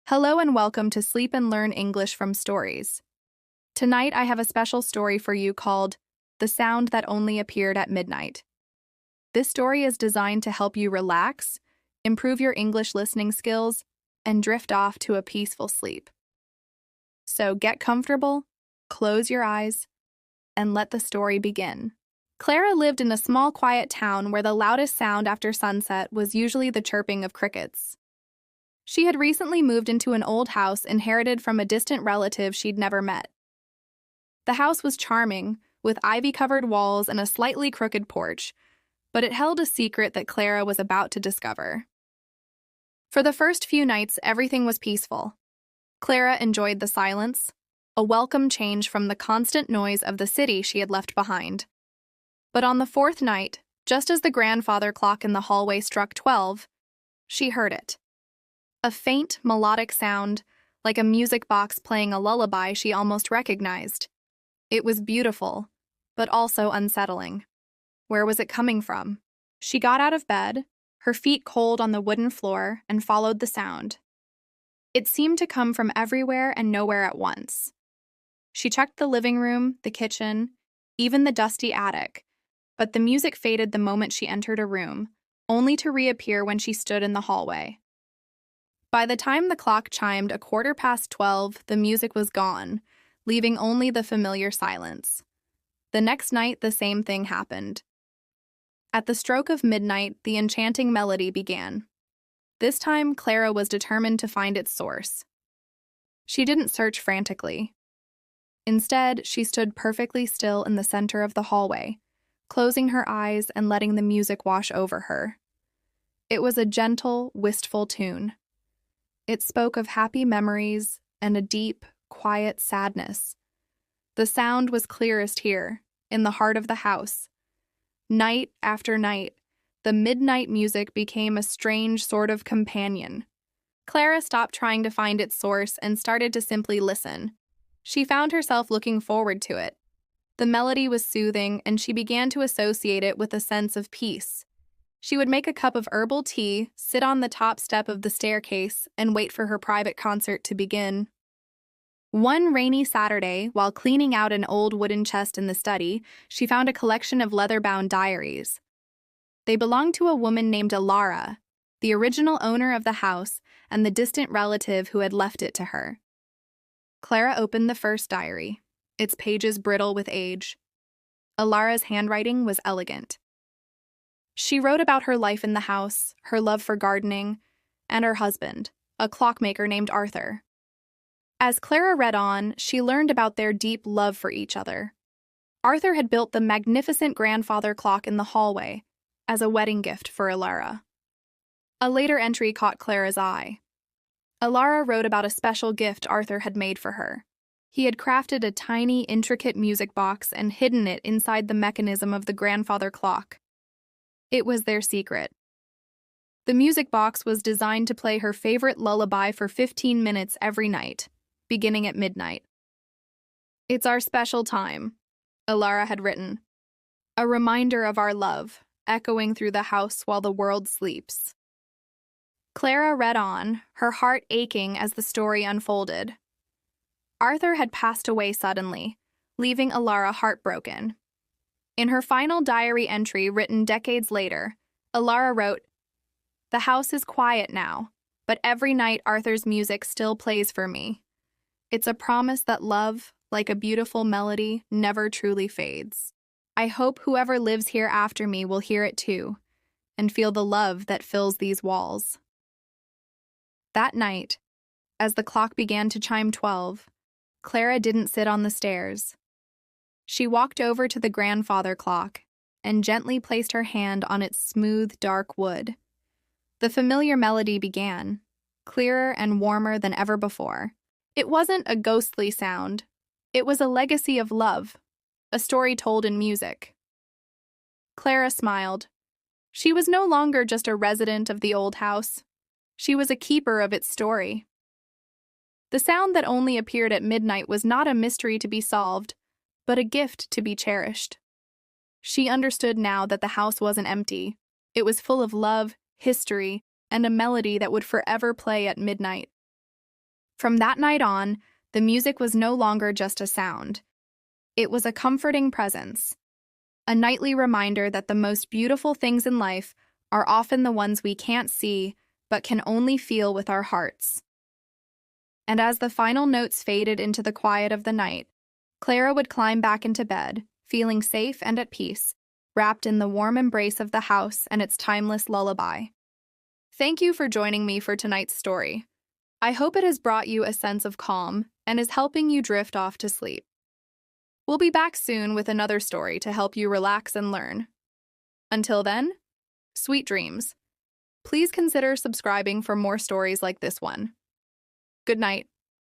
Hello and welcome to Sleep and Learn English from Stories. Tonight I have a special story for you called The Sound That Only Appeared at Midnight. This story is designed to help you relax, improve your English listening skills, and drift off to a peaceful sleep. So get comfortable, close your eyes, and let the story begin. Clara lived in a small, quiet town where the loudest sound after sunset was usually the chirping of crickets. She had recently moved into an old house inherited from a distant relative she'd never met. The house was charming, with ivy-covered walls and a slightly crooked porch, but it held a secret that Clara was about to discover. For the first few nights, everything was peaceful. Clara enjoyed the silence, a welcome change from the constant noise of the city she had left behind. But on the fourth night, just as the grandfather clock in the hallway struck 12, she heard it. A faint, melodic sound, like a music box playing a lullaby she almost recognized. It was beautiful, but also unsettling. Where was it coming from? She got out of bed, her feet cold on the wooden floor, and followed the sound. It seemed to come from everywhere and nowhere at once. She checked the living room, the kitchen, even the dusty attic, but the music faded the moment she entered a room, only to reappear when she stood in the hallway. By the time the clock chimed 12:15, the music was gone, leaving only the familiar silence. The next night, the same thing happened. At the stroke of midnight, the enchanting melody began. This time, Clara was determined to find its source. She didn't search frantically. Instead, she stood perfectly still in the center of the hallway, closing her eyes and letting the music wash over her. It was a gentle, wistful tune. It spoke of happy memories and a deep, quiet sadness. The sound was clearest here, in the heart of the house. Night after night, the midnight music became a strange sort of companion. Clara stopped trying to find its source and started to simply listen. She found herself looking forward to it. The melody was soothing, and she began to associate it with a sense of peace. She would make a cup of herbal tea, sit on the top step of the staircase, and wait for her private concert to begin. One rainy Saturday, while cleaning out an old wooden chest in the study, she found a collection of leather-bound diaries. They belonged to a woman named Alara, the original owner of the house and the distant relative who had left it to her. Clara opened the first diary, its pages brittle with age. Alara's handwriting was elegant. She wrote about her life in the house, her love for gardening, and her husband, a clockmaker named Arthur. As Clara read on, she learned about their deep love for each other. Arthur had built the magnificent grandfather clock in the hallway as a wedding gift for Alara. A later entry caught Clara's eye. Alara wrote about a special gift Arthur had made for her. He had crafted a tiny, intricate music box and hidden it inside the mechanism of the grandfather clock. It was their secret. The music box was designed to play her favorite lullaby for 15 minutes every night, beginning at midnight. "It's our special time," Alara had written. "A reminder of our love, echoing through the house while the world sleeps." Clara read on, her heart aching as the story unfolded. Arthur had passed away suddenly, leaving Alara heartbroken. In her final diary entry written decades later, Alara wrote, "The house is quiet now, but every night Arthur's music still plays for me. It's a promise that love, like a beautiful melody, never truly fades. I hope whoever lives here after me will hear it too, and feel the love that fills these walls." That night, as the clock began to chime 12, Clara didn't sit on the stairs. She walked over to the grandfather clock and gently placed her hand on its smooth, dark wood. The familiar melody began, clearer and warmer than ever before. It wasn't a ghostly sound. It was a legacy of love, a story told in music. Clara smiled. She was no longer just a resident of the old house. She was a keeper of its story. The sound that only appeared at midnight was not a mystery to be solved, but a gift to be cherished. She understood now that the house wasn't empty. It was full of love, history, and a melody that would forever play at midnight. From that night on, the music was no longer just a sound. It was a comforting presence, a nightly reminder that the most beautiful things in life are often the ones we can't see but can only feel with our hearts. And as the final notes faded into the quiet of the night, Clara would climb back into bed, feeling safe and at peace, wrapped in the warm embrace of the house and its timeless lullaby. Thank you for joining me for tonight's story. I hope it has brought you a sense of calm and is helping you drift off to sleep. We'll be back soon with another story to help you relax and learn. Until then, sweet dreams. Please consider subscribing for more stories like this one. Good night.